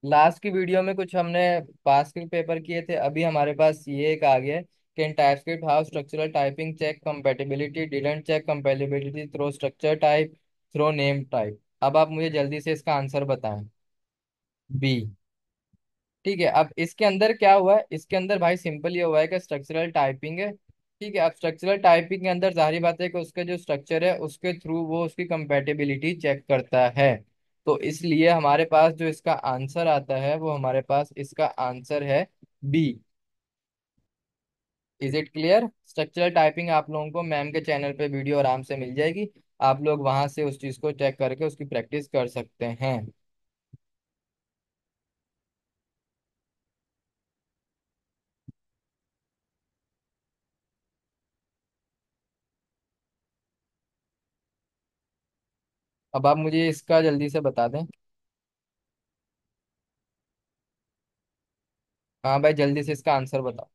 Last की video में कुछ हमने पास के पेपर किए थे, अभी हमारे पास ये एक आ गया है कि in TypeScript how structural typing check compatibility didn't check compatibility through structure type through name type. अब आप मुझे जल्दी से इसका आंसर बताएं। बी। ठीक है, अब इसके अंदर क्या हुआ है, इसके अंदर भाई सिंपल ये हुआ है कि स्ट्रक्चरल टाइपिंग है। ठीक है, अब स्ट्रक्चरल टाइपिंग के अंदर जाहिर बात है कि उसका जो स्ट्रक्चर है उसके थ्रू वो उसकी कंपेटिबिलिटी चेक करता है। तो इसलिए हमारे पास जो इसका आंसर आता है वो हमारे पास इसका आंसर है B. Is it clear? Structural typing आप लोगों को मैम के चैनल पे वीडियो आराम से मिल जाएगी। आप लोग वहां से उस चीज को चेक करके उसकी प्रैक्टिस कर सकते हैं। अब आप मुझे इसका जल्दी से बता दें। हाँ भाई, जल्दी से इसका आंसर बताओ।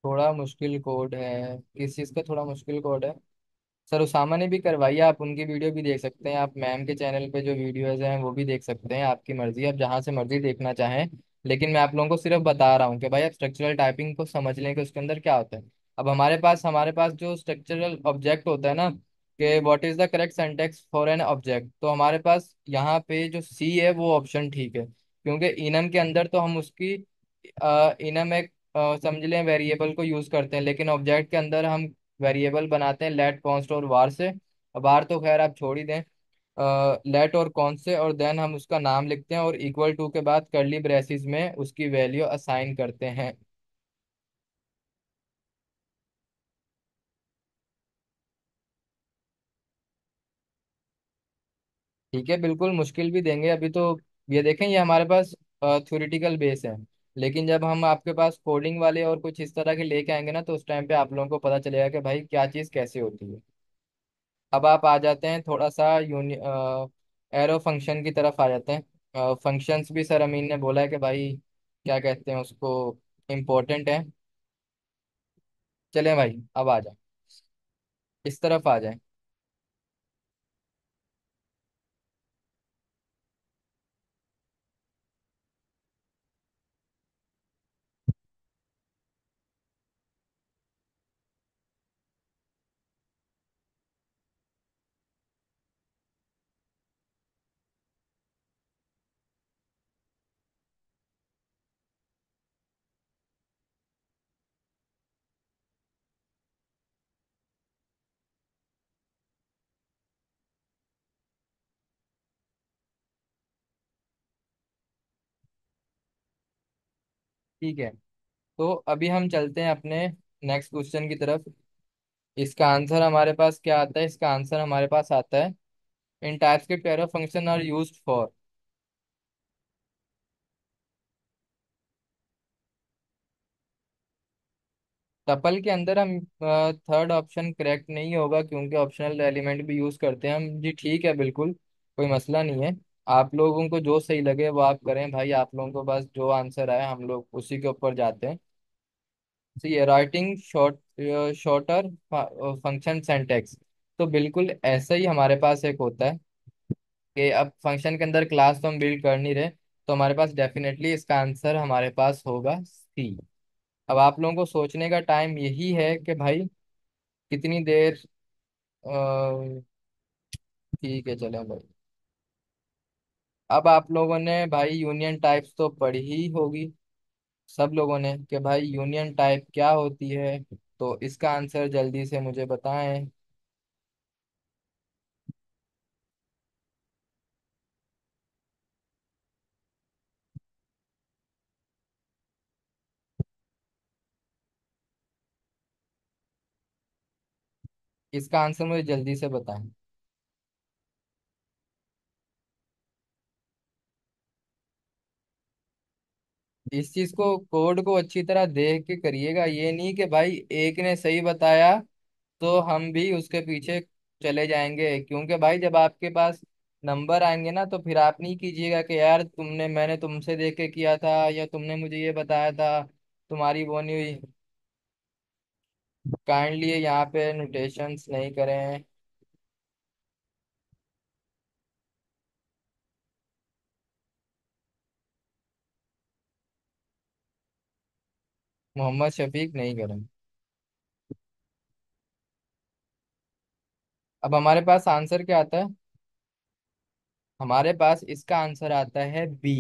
थोड़ा मुश्किल कोड है? किस चीज़ का थोड़ा मुश्किल कोड है? सर उसामा ने भी करवाई है, आप उनकी वीडियो भी देख सकते हैं, आप मैम के चैनल पे जो वीडियोज हैं वो भी देख सकते हैं, आपकी मर्जी, आप जहाँ से मर्जी देखना चाहें। लेकिन मैं आप लोगों को सिर्फ बता रहा हूँ कि भाई आप स्ट्रक्चरल टाइपिंग को समझ लें कि उसके अंदर क्या होता है। अब हमारे पास जो स्ट्रक्चरल ऑब्जेक्ट होता है ना, कि what is the correct syntax for an object, तो हमारे पास यहाँ पे जो सी है वो ऑप्शन ठीक है, क्योंकि इनम के अंदर तो हम उसकी इनम एक समझ लें वेरिएबल को यूज करते हैं, लेकिन ऑब्जेक्ट के अंदर हम वेरिएबल बनाते हैं लेट कॉन्स्ट और वार से। वार तो खैर आप छोड़ ही दें। लेट और कॉन्स्ट से, और देन हम उसका नाम लिखते हैं और इक्वल टू के बाद कर्ली ब्रेसिस में उसकी वैल्यू असाइन करते हैं। ठीक है, बिल्कुल मुश्किल भी देंगे अभी तो। ये देखें, ये हमारे पास थ्योरेटिकल बेस है, लेकिन जब हम आपके पास कोडिंग वाले और कुछ इस तरह के लेके आएंगे ना, तो उस टाइम पे आप लोगों को पता चलेगा कि भाई क्या चीज़ कैसे होती है। अब आप आ जाते हैं थोड़ा सा एरो फंक्शन की तरफ आ जाते हैं। फंक्शंस भी सर अमीन ने बोला है कि भाई क्या कहते हैं उसको, इम्पोर्टेंट है। चलें भाई, अब आ जाए, इस तरफ आ जाए। ठीक है, तो अभी हम चलते हैं अपने नेक्स्ट क्वेश्चन की तरफ। इसका आंसर हमारे पास क्या आता है? इसका आंसर हमारे पास आता है in TypeScript arrow function are used for. Tuple के अंदर हम थर्ड ऑप्शन करेक्ट नहीं होगा, क्योंकि ऑप्शनल एलिमेंट भी यूज करते हैं हम जी। ठीक है, बिल्कुल कोई मसला नहीं है। आप लोगों को जो सही लगे वो आप करें भाई, आप लोगों को बस जो आंसर आए हम लोग उसी के ऊपर जाते हैं। सी राइटिंग शॉर्टर फंक्शन सेंटेक्स। तो बिल्कुल ऐसा ही हमारे पास एक होता है कि अब फंक्शन के अंदर क्लास तो हम बिल्ड कर नहीं रहे, तो हमारे पास डेफिनेटली इसका आंसर हमारे पास होगा सी। अब आप लोगों को सोचने का टाइम यही है कि भाई कितनी देर। ठीक है, चलें भाई। अब आप लोगों ने भाई यूनियन टाइप्स तो पढ़ी ही होगी, सब लोगों ने, कि भाई यूनियन टाइप क्या होती है। तो इसका आंसर जल्दी से मुझे बताएं। इसका आंसर मुझे जल्दी से बताएं। इस चीज को, कोड को अच्छी तरह देख के करिएगा, ये नहीं कि भाई एक ने सही बताया तो हम भी उसके पीछे चले जाएंगे, क्योंकि भाई जब आपके पास नंबर आएंगे ना तो फिर आप नहीं कीजिएगा कि यार तुमने मैंने तुमसे देख के किया था या तुमने मुझे ये बताया था, तुम्हारी वो नहीं हुई। काइंडली यहाँ पे नोटेशंस नहीं करें। मोहम्मद शफीक नहीं करें। अब हमारे पास आंसर क्या आता है? हमारे पास इसका आंसर आता है बी।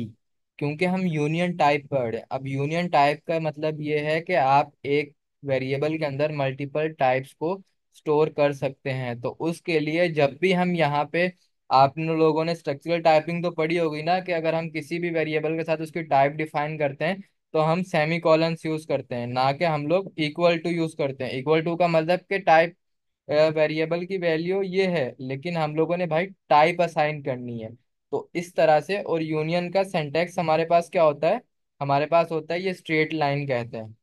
क्योंकि हम यूनियन टाइप पढ़ रहे हैं। अब यूनियन टाइप का मतलब ये है कि आप एक वेरिएबल के अंदर मल्टीपल टाइप्स को स्टोर कर सकते हैं। तो उसके लिए जब भी हम यहाँ पे, आप लोगों ने स्ट्रक्चरल टाइपिंग तो पढ़ी होगी ना, कि अगर हम किसी भी वेरिएबल के साथ उसकी टाइप डिफाइन करते हैं तो हम सेमी कॉलन्स यूज करते हैं, ना कि हम लोग इक्वल टू यूज करते हैं। इक्वल टू का मतलब कि टाइप, वेरिएबल की वैल्यू ये है लेकिन हम लोगों ने भाई टाइप असाइन करनी है। तो इस तरह से। और यूनियन का सिंटैक्स हमारे पास क्या होता है? हमारे पास होता है ये स्ट्रेट लाइन कहते हैं।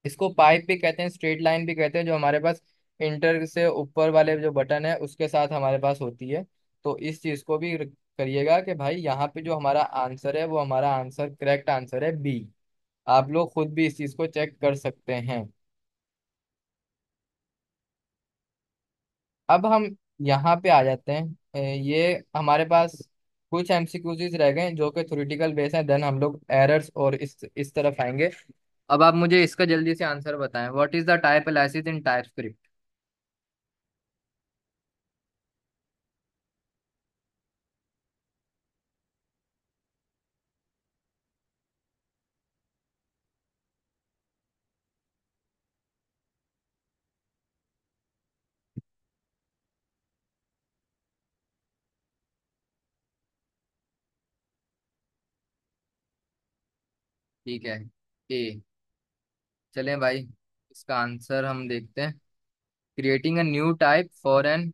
इसको पाइप भी कहते हैं, स्ट्रेट लाइन भी कहते हैं, जो हमारे पास इंटर से ऊपर वाले जो बटन है उसके साथ हमारे पास होती है। तो इस चीज को भी करिएगा कि भाई यहाँ पे जो हमारा आंसर है वो हमारा आंसर, करेक्ट आंसर है बी। आप लोग खुद भी इस चीज को चेक कर सकते हैं। अब हम यहाँ पे आ जाते हैं। ये हमारे पास कुछ एमसीक्यूज रह गए जो कि थ्योरेटिकल बेस हैं, देन हम लोग एरर्स और इस तरफ आएंगे। अब आप मुझे इसका जल्दी से आंसर बताएं, what is the type analysis in TypeScript? ठीक है, ए। चलें भाई, इसका आंसर हम देखते हैं। Creating a new type for an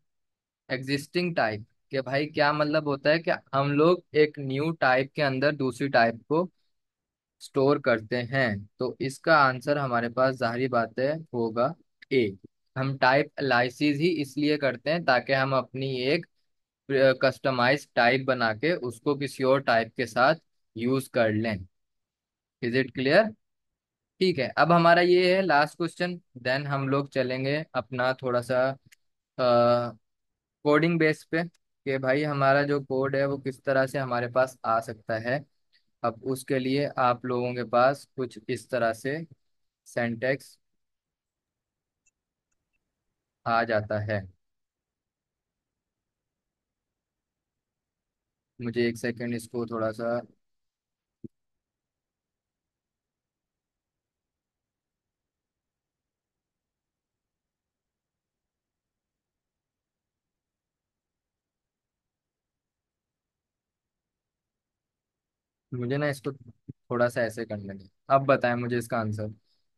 existing type. कि भाई क्या मतलब होता है कि हम लोग एक न्यू टाइप के अंदर दूसरी टाइप को स्टोर करते हैं। तो इसका आंसर हमारे पास जाहिर बात है होगा ए। हम टाइप एनालिसिस ही इसलिए करते हैं ताकि हम अपनी एक कस्टमाइज टाइप बना के उसको किसी और टाइप के साथ यूज कर लें। Is it clear? ठीक है, अब हमारा ये है लास्ट क्वेश्चन, देन हम लोग चलेंगे अपना थोड़ा सा कोडिंग बेस पे, कि भाई हमारा जो कोड है वो किस तरह से हमारे पास आ सकता है। अब उसके लिए आप लोगों के पास कुछ इस तरह से सेंटेक्स आ जाता है। मुझे एक सेकंड इसको थोड़ा सा, मुझे ना इसको थोड़ा सा ऐसे करने दें। अब बताएं मुझे इसका answer.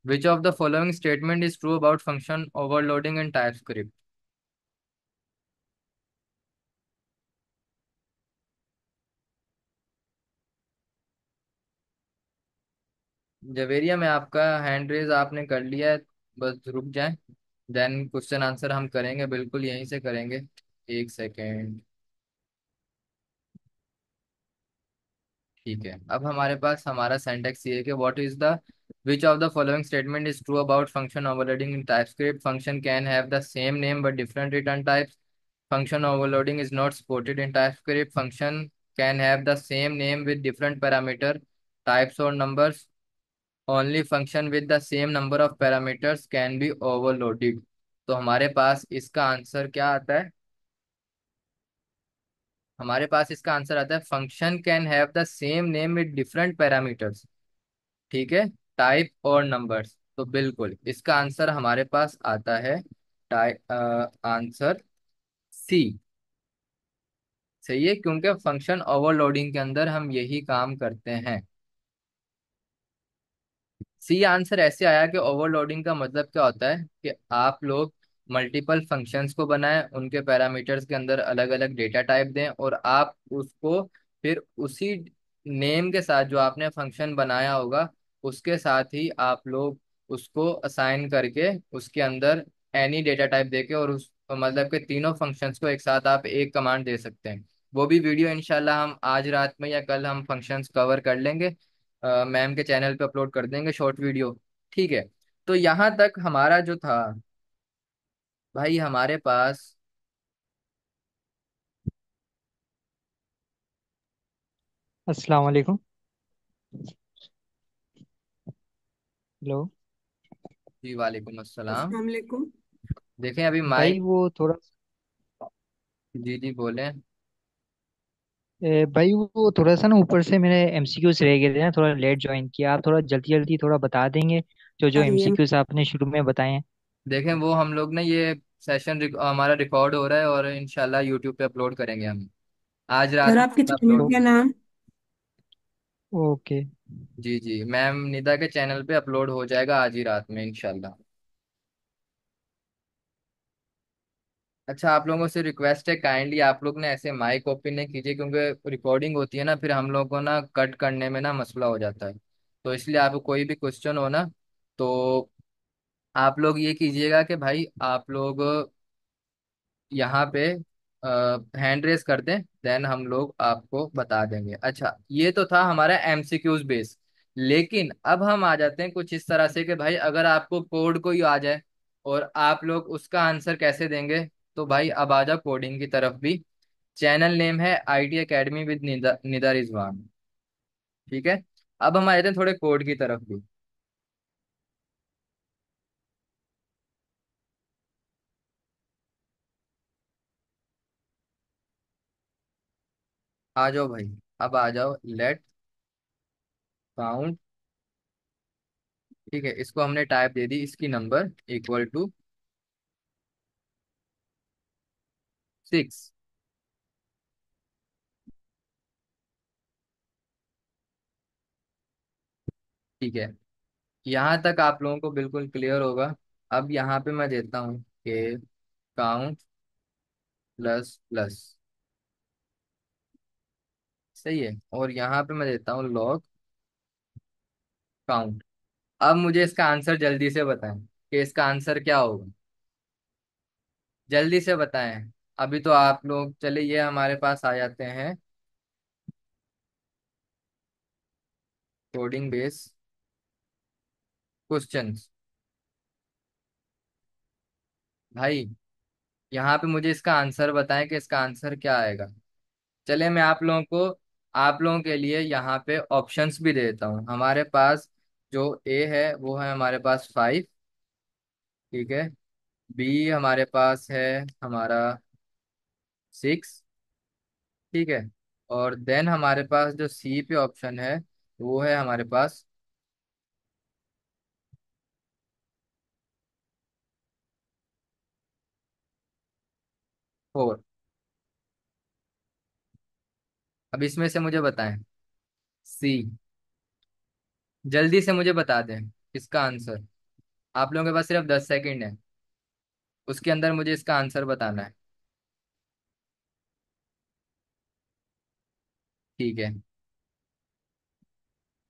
Which of the following statement is true about function overloading in TypeScript? Javeria में आपका हैंड रेज आपने कर लिया है, बस रुक जाएं। देन क्वेश्चन आंसर हम करेंगे, बिल्कुल यहीं से करेंगे। एक सेकेंड। ठीक है, अब हमारे पास हमारा सिंटेक्स ये है कि what is the which of the following statement is true about function overloading in TypeScript? Function can have the same name but different return types. Function overloading is not supported in TypeScript. Function can have the same name with different parameter types or numbers. Only function with the same number of parameters can be overloaded. तो हमारे पास इसका answer क्या आता है? हमारे पास इसका answer आता है function can have the same name with different parameters. ठीक है, टाइप और नंबर्स। तो बिल्कुल इसका आंसर हमारे पास आता है आंसर सी। सही है, क्योंकि फंक्शन ओवरलोडिंग के अंदर हम यही काम करते हैं। सी आंसर ऐसे आया कि ओवरलोडिंग का मतलब क्या होता है कि आप लोग मल्टीपल फंक्शंस को बनाएं, उनके पैरामीटर्स के अंदर अलग अलग डेटा टाइप दें और आप उसको फिर उसी नेम के साथ जो आपने फंक्शन बनाया होगा उसके साथ ही आप लोग उसको असाइन करके उसके अंदर एनी डेटा टाइप देके और उस मतलब के तीनों फंक्शंस को एक साथ आप एक कमांड दे सकते हैं। वो भी वीडियो इंशाल्लाह हम आज रात में या कल हम फंक्शंस कवर कर लेंगे, मैम के चैनल पे अपलोड कर देंगे शॉर्ट वीडियो। ठीक है। तो यहाँ तक हमारा जो था भाई, हमारे पास। अस्सलाम वालेकुम। हेलो। जी वालेकुम अस्सलाम। अस्सलाम वालेकुम। देखें अभी भाई माइक। वो थोड़ा जी जी बोलें। भाई वो थोड़ा सा ना ऊपर से मेरे एमसीक्यूज रह गए थे ना, थोड़ा लेट ज्वाइन किया। आप थोड़ा जल्दी जल्दी थोड़ा बता देंगे जो जो ये एमसीक्यूज आपने शुरू में बताए हैं। देखें वो हम लोग ने ये सेशन हमारा रिकॉर्ड हो रहा है और इंशाल्लाह यूट्यूब पे अपलोड करेंगे हम आज सर, रात आपके में चैनल अपलोड। तो का नाम? ओके। जी जी, मैम निदा के चैनल पे अपलोड हो जाएगा आज ही रात में इंशाल्लाह। अच्छा, आप लोगों से रिक्वेस्ट है, काइंडली आप लोग ने ऐसे माइक ओपन नहीं कीजिए, क्योंकि रिकॉर्डिंग होती है ना, फिर हम लोग को ना कट करने में ना मसला हो जाता है। तो इसलिए आपको कोई भी क्वेश्चन हो ना, तो आप लोग ये कीजिएगा कि भाई आप लोग यहाँ पे हैंड रेस कर दें, देन हम लोग आपको बता देंगे। अच्छा, ये तो था हमारा एमसीक्यूज बेस। लेकिन अब हम आ जाते हैं कुछ इस तरह से कि भाई अगर आपको कोड कोई आ जाए और आप लोग उसका आंसर कैसे देंगे। तो भाई अब आ जाओ कोडिंग की तरफ भी। चैनल नेम है IT academy with Nida Nida Rizwan. ठीक है। अब हम आ जाते हैं थोड़े कोड की तरफ भी। आ जाओ भाई। अब आ जाओ लेट काउंट। ठीक है, इसको हमने टाइप दे दी, इसकी नंबर इक्वल टू 6। ठीक है, यहाँ तक आप लोगों को बिल्कुल क्लियर होगा। अब यहाँ पे मैं देता हूँ कि काउंट प्लस प्लस। सही है। और यहाँ पे मैं देता हूँ लॉग काउंट। अब मुझे इसका आंसर जल्दी से बताएं कि इसका आंसर क्या होगा। जल्दी से बताएं। अभी तो आप लोग चले, ये हमारे पास आ जाते हैं कोडिंग बेस क्वेश्चंस। भाई यहाँ पे मुझे इसका आंसर बताएं कि इसका आंसर क्या आएगा। चले मैं आप लोगों के लिए यहाँ पे ऑप्शंस भी दे देता हूँ। हमारे पास जो ए है वो है हमारे पास 5। ठीक है। बी हमारे पास है हमारा 6। ठीक है। और देन हमारे पास जो सी पे ऑप्शन है वो है हमारे पास 4। अब इसमें से मुझे बताएं सी। जल्दी से मुझे बता दें इसका आंसर। आप लोगों के पास सिर्फ 10 सेकंड है, उसके अंदर मुझे इसका आंसर बताना है। ठीक है।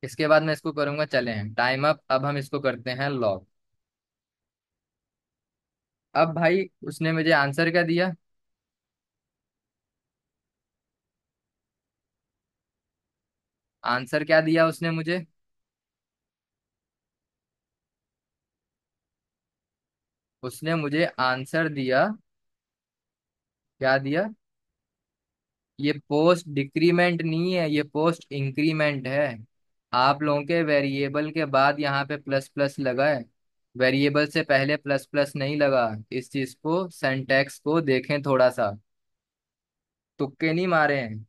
इसके बाद मैं इसको करूंगा, चले हैं टाइम अप। अब हम इसको करते हैं लॉग। अब भाई उसने मुझे आंसर क्या दिया। आंसर क्या दिया उसने मुझे। उसने मुझे आंसर दिया। क्या दिया। ये पोस्ट डिक्रीमेंट नहीं है, ये पोस्ट इंक्रीमेंट है। आप लोगों के वेरिएबल के बाद यहाँ पे प्लस प्लस लगा है, वेरिएबल से पहले प्लस प्लस नहीं लगा। इस चीज को, सिंटैक्स को देखें थोड़ा सा, तुक्के नहीं मारे हैं।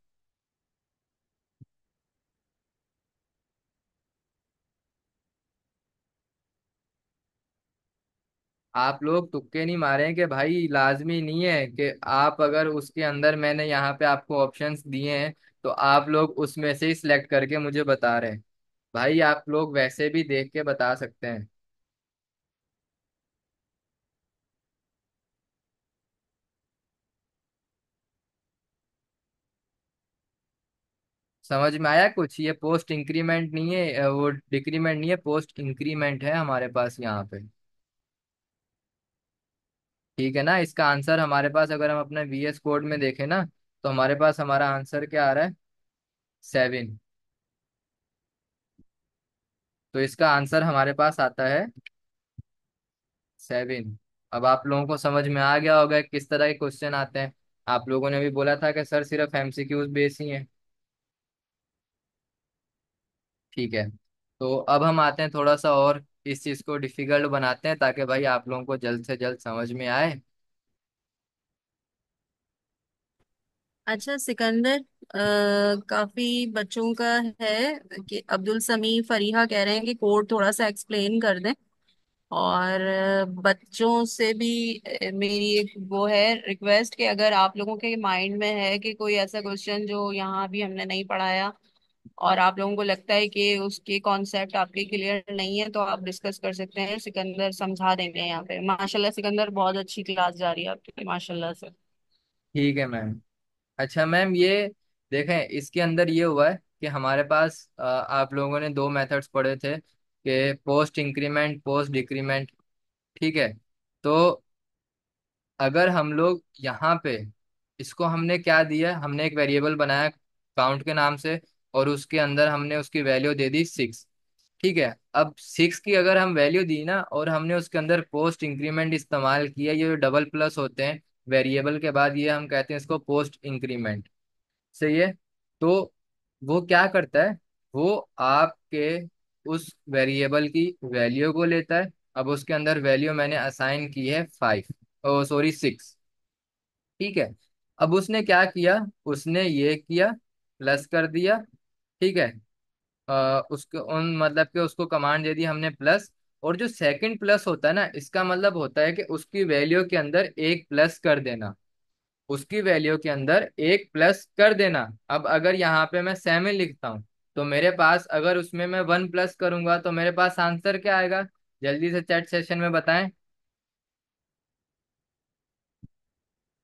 आप लोग तुक्के नहीं मारे हैं कि भाई लाजमी नहीं है कि आप, अगर उसके अंदर मैंने यहाँ पे आपको ऑप्शंस दिए हैं तो आप लोग उसमें से ही सिलेक्ट करके मुझे बता रहे हैं। भाई आप लोग वैसे भी देख के बता सकते हैं। समझ में आया कुछ। ये पोस्ट इंक्रीमेंट नहीं है, वो डिक्रीमेंट नहीं है, पोस्ट इंक्रीमेंट है हमारे पास यहाँ पे। ठीक है ना। इसका आंसर हमारे पास, अगर हम अपने वीएस कोड में देखें ना, तो हमारे पास हमारा आंसर क्या आ रहा है? 7। तो इसका आंसर हमारे पास आता है 7। अब आप लोगों को समझ में आ गया होगा किस तरह के क्वेश्चन आते हैं। आप लोगों ने भी बोला था कि सर सिर्फ एमसीक्यूज बेस ही हैं। ठीक है। तो अब हम आते हैं थोड़ा सा और इस चीज को डिफिकल्ट बनाते हैं ताकि भाई आप लोगों को जल्द से जल्द समझ में आए। अच्छा सिकंदर, काफी बच्चों का है कि अब्दुल समी फरीहा कह रहे हैं कि कोड थोड़ा सा एक्सप्लेन कर दें। और बच्चों से भी मेरी एक वो है रिक्वेस्ट कि अगर आप लोगों के माइंड में है कि कोई ऐसा क्वेश्चन जो यहाँ भी हमने नहीं पढ़ाया और आप लोगों को लगता है कि उसके कॉन्सेप्ट आपके क्लियर नहीं है, तो आप डिस्कस कर सकते हैं। सिकंदर समझा देंगे यहाँ पे। माशाल्लाह सिकंदर, बहुत अच्छी क्लास जा रही है आपकी, माशाल्लाह से। ठीक है मैम। अच्छा मैम, ये देखें इसके अंदर ये हुआ है कि हमारे पास आप लोगों ने दो मेथड्स पढ़े थे कि पोस्ट इंक्रीमेंट पोस्ट डिक्रीमेंट। ठीक है। तो अगर हम लोग यहाँ पे इसको हमने क्या दिया, हमने एक वेरिएबल बनाया काउंट के नाम से, और उसके अंदर हमने उसकी वैल्यू दे दी 6। ठीक है। अब 6 की अगर हम वैल्यू दी ना और हमने उसके अंदर पोस्ट इंक्रीमेंट इस्तेमाल किया, ये जो डबल प्लस होते हैं वेरिएबल के बाद, ये हम कहते हैं इसको पोस्ट इंक्रीमेंट। सही है। तो वो क्या करता है, वो आपके उस वेरिएबल की वैल्यू को लेता है। अब उसके अंदर वैल्यू मैंने असाइन की है 5, ओ सॉरी 6। ठीक है। अब उसने क्या किया, उसने ये किया, प्लस कर दिया। ठीक है। उसको उन मतलब कि उसको कमांड दे दी हमने प्लस। और जो सेकंड प्लस होता है ना, इसका मतलब होता है कि उसकी वैल्यू के अंदर एक प्लस कर देना। उसकी वैल्यू के अंदर एक प्लस कर देना। अब अगर यहाँ पे मैं 7 लिखता हूँ, तो मेरे पास अगर उसमें मैं 1 प्लस करूंगा तो मेरे पास आंसर क्या आएगा? जल्दी से चैट सेशन में बताएं।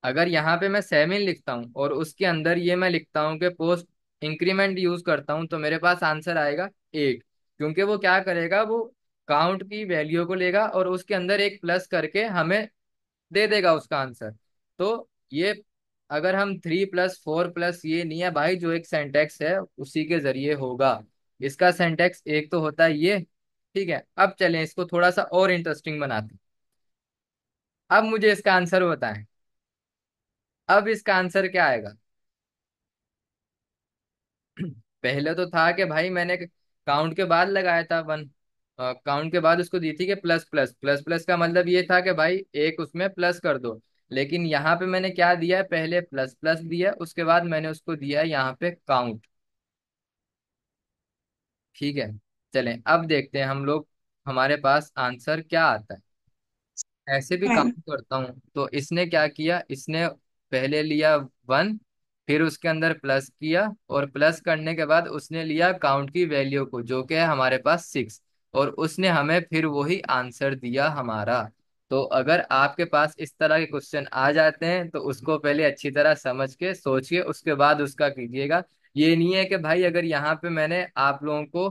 अगर यहाँ पे मैं 7 लिखता हूँ और उसके अंदर ये मैं लिखता हूँ कि पोस्ट इंक्रीमेंट यूज करता हूँ, तो मेरे पास आंसर आएगा 8। क्योंकि वो क्या करेगा, वो काउंट की वैल्यू को लेगा और उसके अंदर एक प्लस करके हमें दे देगा उसका आंसर। तो ये अगर हम 3+4+ ये नहीं है भाई, जो एक सेंटेक्स है उसी के जरिए होगा। इसका सेंटेक्स एक तो होता है ये। ठीक है। अब चलें इसको थोड़ा सा और इंटरेस्टिंग बनाते हैं। अब मुझे इसका आंसर बताएं। अब इसका आंसर क्या आएगा? पहले तो था कि भाई मैंने काउंट के बाद लगाया था 1। काउंट के बाद उसको दी थी कि प्लस प्लस प्लस प्लस का मतलब ये था कि भाई एक उसमें प्लस कर दो। लेकिन यहाँ पे मैंने क्या दिया है, पहले प्लस प्लस दिया, उसके बाद मैंने उसको दिया है यहाँ पे काउंट। ठीक है। चलें अब देखते हैं हम लोग हमारे पास आंसर क्या आता है। ऐसे भी मैम। काउंट करता हूँ तो इसने क्या किया, इसने पहले लिया 1, फिर उसके अंदर प्लस किया, और प्लस करने के बाद उसने लिया काउंट की वैल्यू को जो कि है हमारे पास 6, और उसने हमें फिर वही आंसर दिया हमारा। तो अगर आपके पास इस तरह के क्वेश्चन आ जाते हैं तो उसको पहले अच्छी तरह समझ के सोच के उसके बाद उसका कीजिएगा। ये नहीं है कि भाई अगर यहाँ पे मैंने आप लोगों को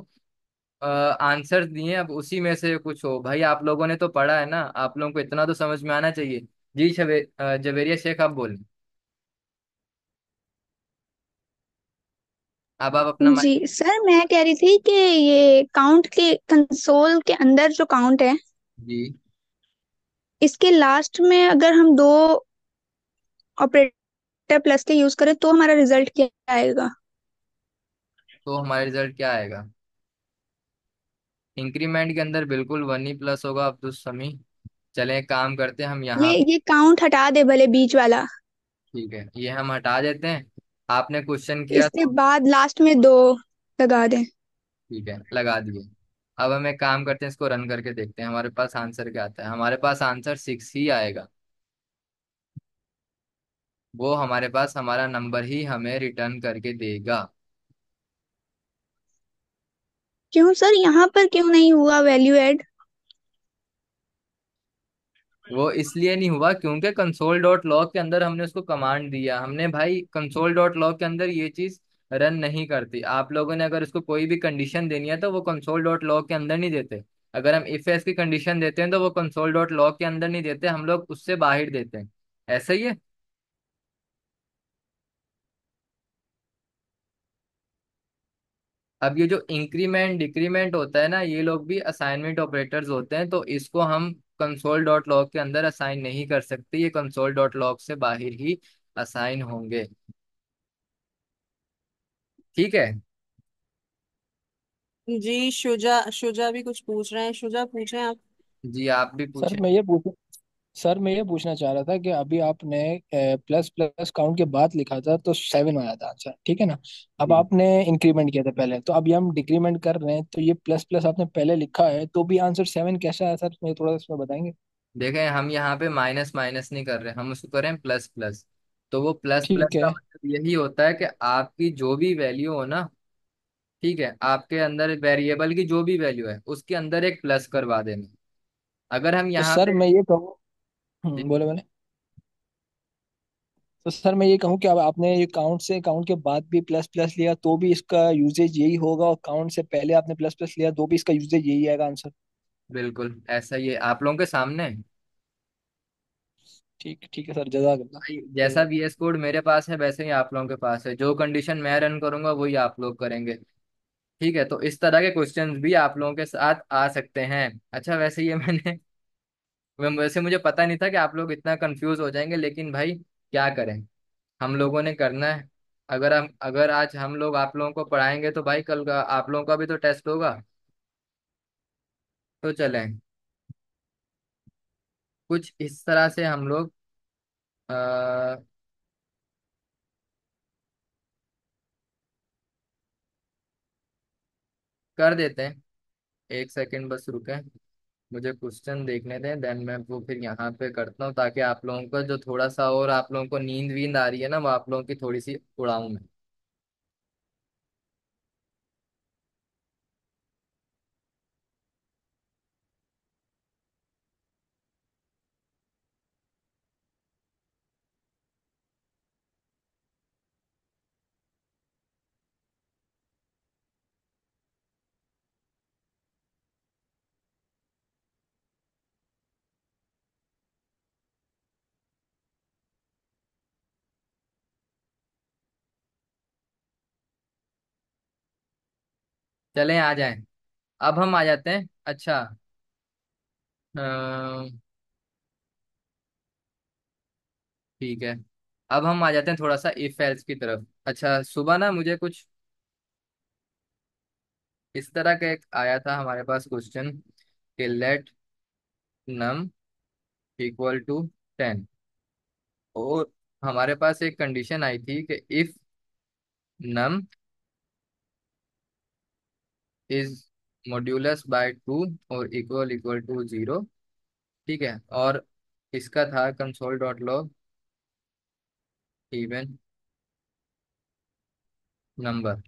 आंसर दिए अब उसी में से कुछ हो। भाई आप लोगों ने तो पढ़ा है ना, आप लोगों को इतना तो समझ में आना चाहिए। जी जवेरिया शेख आप बोलें। अब आप अपना जी माइक। सर, मैं कह रही थी कि ये काउंट के कंसोल के अंदर जो काउंट है, जी। इसके लास्ट में अगर हम दो ऑपरेटर प्लस के यूज करें तो हमारा रिजल्ट क्या आएगा? तो हमारा रिजल्ट क्या आएगा? इंक्रीमेंट के अंदर बिल्कुल 1 ही प्लस होगा अब्दुल समी। चलें एक काम करते हैं हम यहाँ पे। ये काउंट हटा दे भले बीच वाला। ठीक है, ये हम हटा देते हैं। आपने क्वेश्चन किया इसके तो बाद लास्ट में दो लगा दें। ठीक है, लगा दिए। अब हम एक काम करते हैं, इसको रन करके देखते हैं हमारे पास आंसर क्या आता है। हमारे पास आंसर 6 ही आएगा। वो हमारे पास हमारा नंबर ही हमें रिटर्न करके देगा। क्यों सर, यहाँ पर क्यों नहीं हुआ वैल्यू ऐड? वो इसलिए नहीं हुआ क्योंकि कंसोल डॉट लॉग के अंदर हमने उसको कमांड दिया। हमने भाई कंसोल डॉट लॉग के अंदर ये चीज रन नहीं करती। आप लोगों ने अगर उसको कोई भी कंडीशन देनी है तो वो कंसोल डॉट लॉग के अंदर नहीं देते। अगर हम इफ एल्स की कंडीशन देते हैं तो वो कंसोल डॉट लॉग के अंदर नहीं देते, हम लोग उससे बाहर देते हैं। ऐसा ही है। अब ये जो इंक्रीमेंट डिक्रीमेंट होता है ना, ये लोग भी असाइनमेंट ऑपरेटर्स होते हैं, तो इसको हम कंसोल डॉट लॉग के अंदर असाइन नहीं कर सकते, ये कंसोल डॉट लॉग से बाहर ही असाइन होंगे। ठीक है। जी शुजा, शुजा भी कुछ पूछ रहे हैं, शुजा पूछें आप। जी आप भी सर पूछें। मैं ये पूछ सर मैं ये पूछना चाह रहा था कि अभी आपने प्लस प्लस काउंट के बाद लिखा था तो 7 आया था आंसर, ठीक है ना। अब जी आपने इंक्रीमेंट किया था पहले, तो अभी हम डिक्रीमेंट कर रहे हैं, तो ये प्लस प्लस आपने पहले लिखा है तो भी आंसर 7 कैसा आया सर, मुझे थोड़ा इसमें बताएंगे। देखें, हम यहाँ पे माइनस माइनस नहीं कर रहे, हम उसको करें प्लस प्लस। तो वो प्लस प्लस ठीक का है। मतलब यही होता है कि आपकी जो भी वैल्यू हो ना, ठीक है, आपके अंदर वेरिएबल की जो भी वैल्यू है उसके अंदर एक प्लस करवा देना। अगर हम तो यहाँ सर पे मैं ये कहूँ, जी, बोले बोले। तो सर मैं ये कहूँ कि अब आपने ये काउंट से काउंट के बाद भी प्लस प्लस लिया तो भी इसका यूजेज यही होगा, और काउंट से पहले आपने प्लस प्लस लिया तो भी इसका यूजेज यही आएगा आंसर। बिल्कुल ऐसा ही है आप लोगों के सामने है। ठीक ठीक है सर, जज़ाकल्लाह। भाई जैसा VS कोड मेरे पास है वैसे ही आप लोगों के पास है, जो कंडीशन मैं रन करूंगा वही आप लोग करेंगे। ठीक है, तो इस तरह के क्वेश्चंस भी आप लोगों के साथ आ सकते हैं। अच्छा वैसे ये मैंने वैसे मुझे पता नहीं था कि आप लोग इतना कंफ्यूज हो जाएंगे, लेकिन भाई क्या करें, हम लोगों ने करना है। अगर आज हम लोग आप लोगों को पढ़ाएंगे तो भाई कल का आप लोगों का भी तो टेस्ट होगा। तो चलें, कुछ इस तरह से हम लोग आ, कर देते हैं। एक सेकंड बस रुके, मुझे क्वेश्चन देखने दें, देन मैं वो फिर यहाँ पे करता हूँ, ताकि आप लोगों को जो थोड़ा सा और आप लोगों को नींद वींद आ रही है ना, वो आप लोगों की थोड़ी सी उड़ाऊं मैं। चलें आ जाएं। अब हम आ जाते हैं। अच्छा, ठीक है, अब हम आ जाते हैं थोड़ा सा इफ एल्स की तरफ। अच्छा सुबह ना मुझे कुछ इस तरह का एक आया था हमारे पास क्वेश्चन कि लेट नम इक्वल टू 10, और हमारे पास एक कंडीशन आई थी कि if num is modulus by 2 और इक्वल इक्वल टू 0। ठीक है, और इसका था console dot log even number,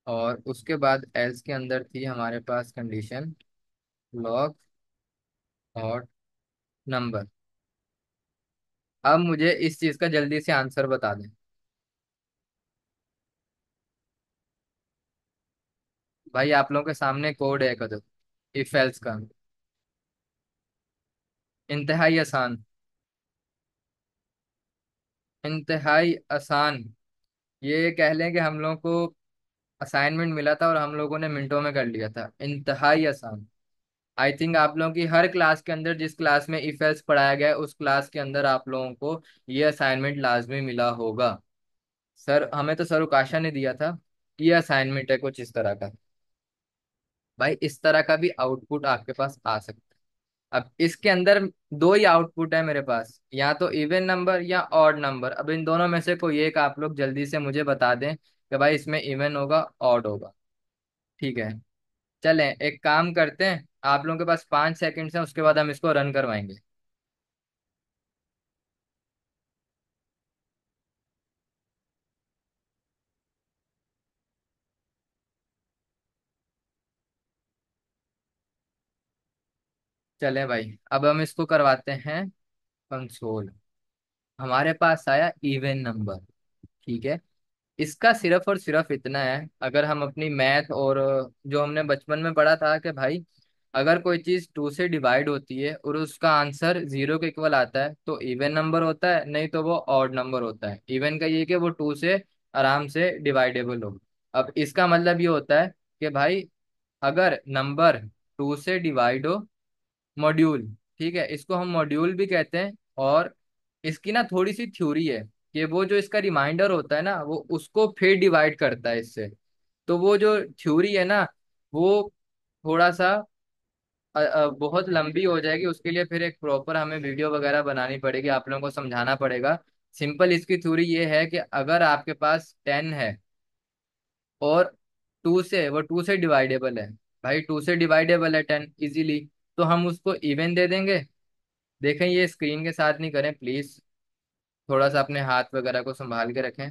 और उसके बाद एल्स के अंदर थी हमारे पास कंडीशन लॉग और नंबर। अब मुझे इस चीज का जल्दी से आंसर बता दें। भाई आप लोगों के सामने कोड है कदर इफ एल्स का, इंतहाई आसान, इंतहाई आसान। ये कह लें कि हम लोगों को असाइनमेंट मिला था और हम लोगों ने मिनटों में कर लिया था, इंतहाई आसान। आई थिंक आप लोगों की हर क्लास के अंदर, जिस क्लास में इफ एल्स पढ़ाया गया है उस क्लास के अंदर आप लोगों को ये असाइनमेंट लाजमी मिला होगा। सर हमें तो सर उकाशा ने दिया था, ये असाइनमेंट है कुछ इस तरह का। भाई इस तरह का भी आउटपुट आपके पास आ सकता है। अब इसके अंदर दो ही आउटपुट है मेरे पास, या तो इवन नंबर या ऑड नंबर। अब इन दोनों में से कोई एक आप लोग जल्दी से मुझे बता दें कि भाई इसमें इवन होगा ऑड होगा। ठीक है, चलें एक काम करते हैं, आप लोगों के पास 5 सेकंड है, उसके बाद हम इसको रन करवाएंगे। चलें भाई, अब हम इसको करवाते हैं कंसोल। हमारे पास आया इवन नंबर। ठीक है, इसका सिर्फ और सिर्फ इतना है, अगर हम अपनी मैथ और जो हमने बचपन में पढ़ा था कि भाई अगर कोई चीज 2 से डिवाइड होती है और उसका आंसर 0 के इक्वल आता है तो इवन नंबर होता है, नहीं तो वो ऑड नंबर होता है। इवन का ये कि वो 2 से आराम से डिवाइडेबल हो। अब इसका मतलब ये होता है कि भाई अगर नंबर 2 से डिवाइड हो, मॉड्यूल, ठीक है, इसको हम मॉड्यूल भी कहते हैं। और इसकी ना थोड़ी सी थ्योरी है कि वो जो इसका रिमाइंडर होता है ना, वो उसको फिर डिवाइड करता है इससे। तो वो जो थ्योरी है ना, वो थोड़ा सा बहुत लंबी हो जाएगी। उसके लिए फिर एक प्रॉपर हमें वीडियो वगैरह बनानी पड़ेगी, आप लोगों को समझाना पड़ेगा। सिंपल इसकी थ्योरी ये है कि अगर आपके पास 10 है और 2 से डिवाइडेबल है, भाई 2 से डिवाइडेबल है 10 इजीली, तो हम उसको इवन दे देंगे। देखें, ये स्क्रीन के साथ नहीं करें प्लीज, थोड़ा सा अपने हाथ वगैरह को संभाल के रखें।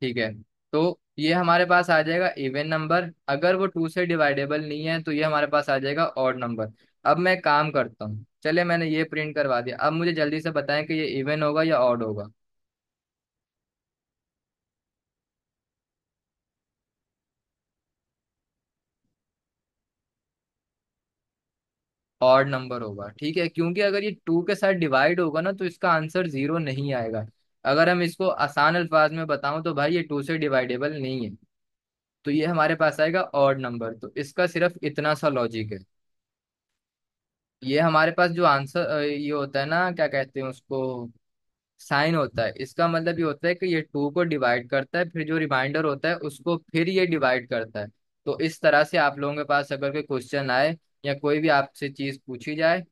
ठीक है, तो ये हमारे पास आ जाएगा इवन नंबर। अगर वो 2 से डिवाइडेबल नहीं है तो ये हमारे पास आ जाएगा ऑड नंबर। अब मैं काम करता हूँ, चले मैंने ये प्रिंट करवा दिया। अब मुझे जल्दी से बताएं कि ये इवन होगा या ऑड होगा। ऑड नंबर होगा, ठीक है, क्योंकि अगर ये 2 के साथ डिवाइड होगा ना तो इसका आंसर 0 नहीं आएगा। अगर हम इसको आसान अल्फाज में बताऊं तो भाई ये 2 से डिवाइडेबल नहीं है, तो ये हमारे पास आएगा ऑड नंबर। तो इसका सिर्फ इतना सा लॉजिक है। ये हमारे पास जो आंसर ये होता है ना, क्या कहते हैं उसको, साइन होता है, इसका मतलब ये होता है कि ये 2 को डिवाइड करता है, फिर जो रिमाइंडर होता है उसको फिर ये डिवाइड करता है। तो इस तरह से आप लोगों के पास अगर कोई क्वेश्चन आए या कोई भी आपसे चीज पूछी जाए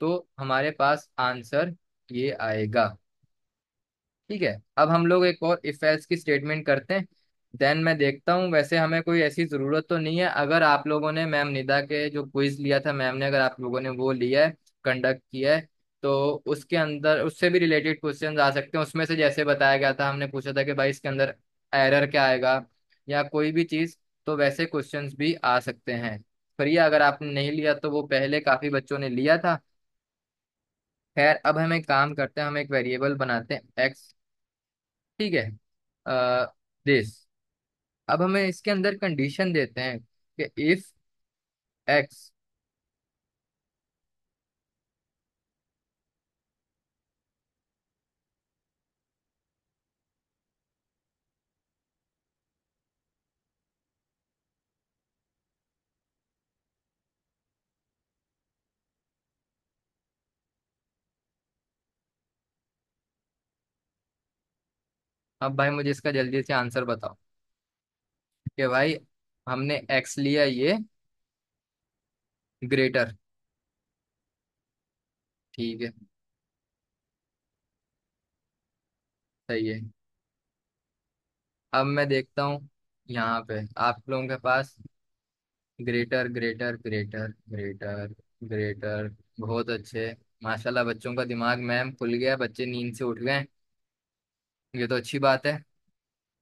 तो हमारे पास आंसर ये आएगा। ठीक है, अब हम लोग एक और इफ एल्स की स्टेटमेंट करते हैं, देन मैं देखता हूँ। वैसे हमें कोई ऐसी जरूरत तो नहीं है। अगर आप लोगों ने मैम निदा के जो क्विज लिया था मैम ने, अगर आप लोगों ने वो लिया है, कंडक्ट किया है, तो उसके अंदर उससे भी रिलेटेड क्वेश्चंस आ सकते हैं। उसमें से जैसे बताया गया था, हमने पूछा था कि भाई इसके अंदर एरर क्या आएगा या कोई भी चीज, तो वैसे क्वेश्चंस भी आ सकते हैं। पर ये अगर आपने नहीं लिया तो वो पहले काफी बच्चों ने लिया था। खैर, अब हम एक काम करते हैं, हम एक वेरिएबल बनाते हैं एक्स, ठीक है, दिस। अब हमें इसके अंदर कंडीशन देते हैं कि इफ एक्स, अब भाई मुझे इसका जल्दी से आंसर बताओ कि भाई हमने एक्स लिया ये ग्रेटर, ठीक है, सही है। अब मैं देखता हूँ यहाँ पे आप लोगों के पास greater greater greater greater greater, बहुत अच्छे, माशाल्लाह बच्चों का दिमाग मैम खुल गया, बच्चे नींद से उठ गए, ये तो अच्छी बात है।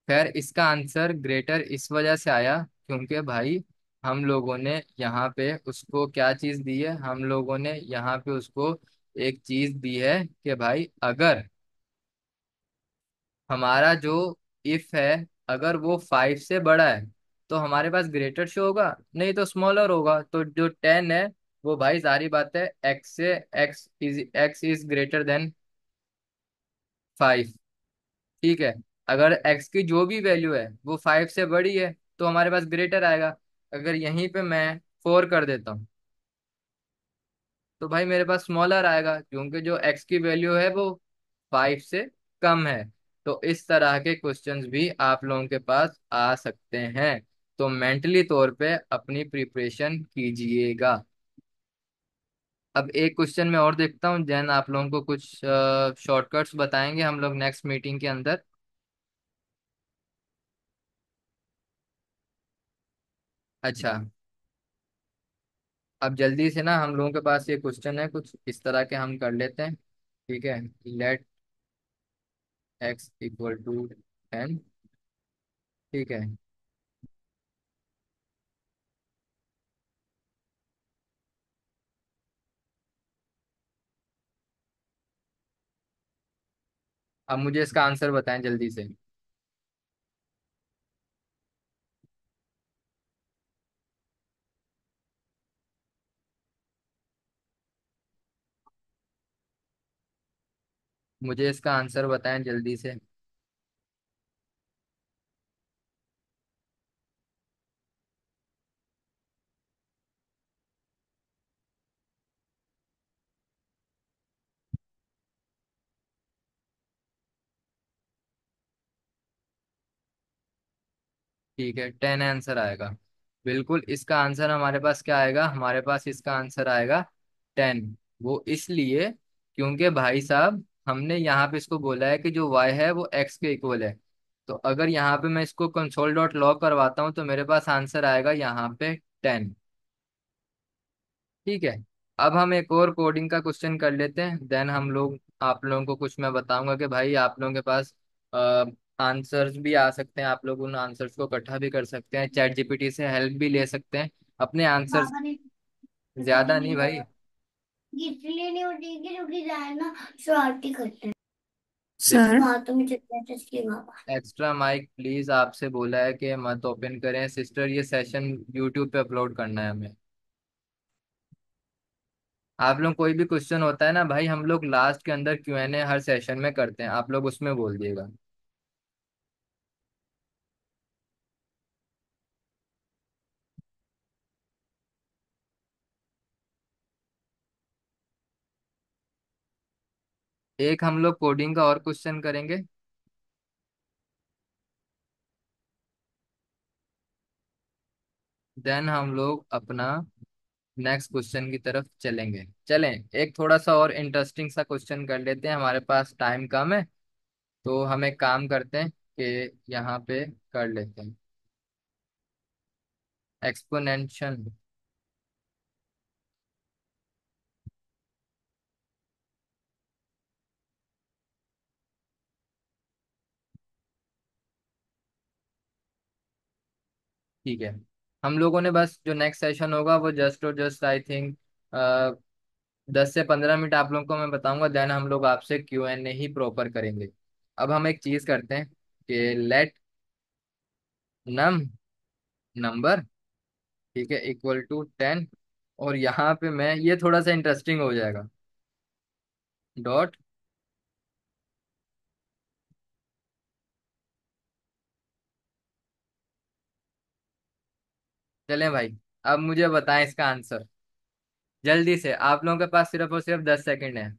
खैर, इसका आंसर ग्रेटर इस वजह से आया क्योंकि भाई हम लोगों ने यहाँ पे उसको क्या चीज दी है, हम लोगों ने यहाँ पे उसको एक चीज दी है कि भाई अगर हमारा जो इफ है, अगर वो 5 से बड़ा है तो हमारे पास ग्रेटर शो होगा, नहीं तो स्मॉलर होगा। तो जो 10 है वो भाई सारी बात है एक्स से, एक्स इज ग्रेटर देन 5, ठीक है। अगर x की जो भी वैल्यू है वो 5 से बड़ी है तो हमारे पास ग्रेटर आएगा। अगर यहीं पे मैं 4 कर देता हूँ तो भाई मेरे पास स्मॉलर आएगा, क्योंकि जो x की वैल्यू है वो 5 से कम है। तो इस तरह के क्वेश्चंस भी आप लोगों के पास आ सकते हैं। तो मेंटली तौर पे अपनी प्रिपरेशन कीजिएगा। अब एक क्वेश्चन मैं और देखता हूँ, देन आप लोगों को कुछ शॉर्टकट्स बताएंगे हम लोग नेक्स्ट मीटिंग के अंदर। अच्छा, अब जल्दी से ना, हम लोगों के पास ये क्वेश्चन है कुछ इस तरह के, हम कर लेते हैं, ठीक है। लेट एक्स इक्वल टू 10, ठीक है। अब मुझे इसका आंसर बताएं जल्दी से। मुझे इसका आंसर बताएं जल्दी से। ठीक है, 10 आंसर आएगा। बिल्कुल, इसका आंसर हमारे पास क्या आएगा, हमारे पास इसका आंसर आएगा 10। वो इसलिए क्योंकि भाई साहब हमने यहाँ पे इसको बोला है कि जो y है वो x के इक्वल है। तो अगर यहाँ पे मैं इसको कंसोल डॉट लॉग करवाता हूँ तो मेरे पास आंसर आएगा यहाँ पे 10। ठीक है। अब हम एक और कोडिंग का क्वेश्चन कर लेते हैं, देन हम लोग आप लोगों को कुछ मैं बताऊंगा कि भाई आप लोगों के पास आंसर्स भी आ सकते हैं, आप लोग उन आंसर्स को इकट्ठा भी कर सकते हैं, चैट जीपीटी से हेल्प भी ले सकते हैं अपने आंसर्स। पापा ने ज्यादा प्रसादी नहीं नहीं भाई। लाया। गिफ्ट लेने और देंगे क्योंकि जाए ना शरारती करते हैं। देखो, सर। बातों में चलते हैं इसके पापा। एक्स्ट्रा माइक प्लीज, आपसे बोला है कि मत ओपन करें सिस्टर, ये सेशन यूट्यूब पे अपलोड करना है हमें। आप लोग कोई भी क्वेश्चन होता है ना भाई, हम लोग लास्ट के अंदर Q&A हर सेशन में करते हैं, आप लोग उसमें बोल दिएगा। एक हम लोग कोडिंग का और क्वेश्चन करेंगे, देन हम लोग अपना नेक्स्ट क्वेश्चन की तरफ चलेंगे। चलें, एक थोड़ा सा और इंटरेस्टिंग सा क्वेश्चन कर लेते हैं, हमारे पास टाइम कम है। तो हम एक काम करते हैं कि यहाँ पे कर लेते हैं एक्सपोनेंशियल। ठीक है। हम लोगों ने बस जो नेक्स्ट सेशन होगा वो जस्ट और जस्ट आई थिंक 10 से 15 मिनट आप लोगों को मैं बताऊंगा, देन हम लोग आपसे Q&A ही प्रॉपर करेंगे। अब हम एक चीज करते हैं कि लेट नम नंबर, ठीक है, इक्वल टू 10। और यहाँ पे मैं ये थोड़ा सा इंटरेस्टिंग हो जाएगा, डॉट। चलें भाई, अब मुझे बताएं इसका आंसर जल्दी से, आप लोगों के पास सिर्फ और सिर्फ 10 सेकंड है।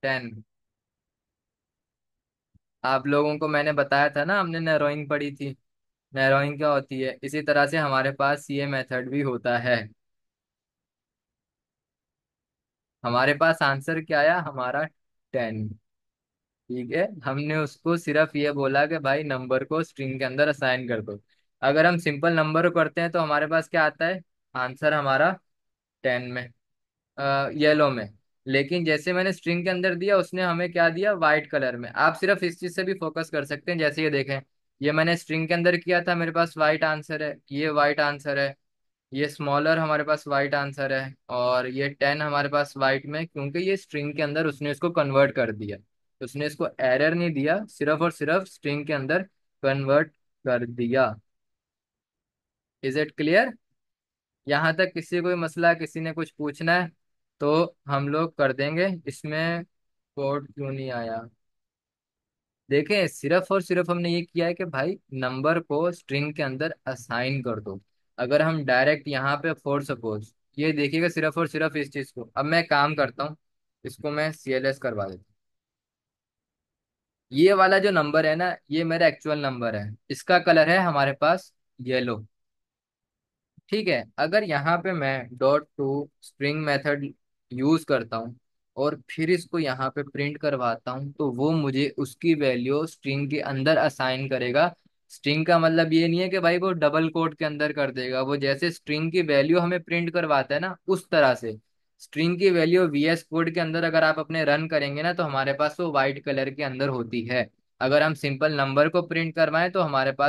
10। आप लोगों को मैंने बताया था ना, हमने नैरोइंग पढ़ी थी। नैरोइंग क्या होती है, इसी तरह से हमारे पास ये मेथड भी होता है। हमारे पास आंसर क्या आया हमारा, 10। ठीक है, हमने उसको सिर्फ ये बोला कि भाई नंबर को स्ट्रिंग के अंदर असाइन कर दो। अगर हम सिंपल नंबर को करते हैं तो हमारे पास क्या आता है, आंसर हमारा 10 में, येलो में। लेकिन जैसे मैंने स्ट्रिंग के अंदर दिया, उसने हमें क्या दिया, वाइट कलर में। आप सिर्फ इस चीज से भी फोकस कर सकते हैं, जैसे ये देखें, ये मैंने स्ट्रिंग के अंदर किया था, मेरे पास वाइट आंसर है, ये वाइट आंसर है, ये स्मॉलर हमारे पास वाइट आंसर है, और ये 10 हमारे पास वाइट में, क्योंकि ये स्ट्रिंग के अंदर उसने इसको कन्वर्ट कर दिया। उसने इसको एरर नहीं दिया, सिर्फ और सिर्फ स्ट्रिंग के अंदर कन्वर्ट कर दिया। Is it clear? यहाँ तक किसी कोई मसला, किसी ने कुछ पूछना है तो हम लोग कर देंगे इसमें। कोड क्यों नहीं आया, देखें, सिर्फ और सिर्फ हमने ये किया है कि भाई नंबर को स्ट्रिंग के अंदर असाइन कर दो। अगर हम डायरेक्ट यहाँ पे फॉर सपोज, ये देखिएगा सिर्फ और सिर्फ इस चीज को, अब मैं काम करता हूँ, इसको मैं CLS करवा देता हूँ। ये वाला जो नंबर है ना, ये मेरा एक्चुअल नंबर है, इसका कलर है हमारे पास येलो। ठीक है, अगर यहाँ पे मैं dot to string method use करता हूँ और फिर इसको यहाँ पे प्रिंट करवाता हूँ, तो वो मुझे उसकी वैल्यू स्ट्रिंग के अंदर असाइन करेगा। स्ट्रिंग का मतलब ये नहीं है कि भाई वो डबल कोट के अंदर कर देगा, वो जैसे स्ट्रिंग की वैल्यू हमें प्रिंट करवाता है ना, उस तरह से स्ट्रिंग की वैल्यू VS कोड के अंदर अगर आप अपने रन करेंगे ना, तो हमारे पास वो व्हाइट कलर के अंदर होती है। अगर हम सिंपल नंबर को प्रिंट करवाएं तो हमारे पास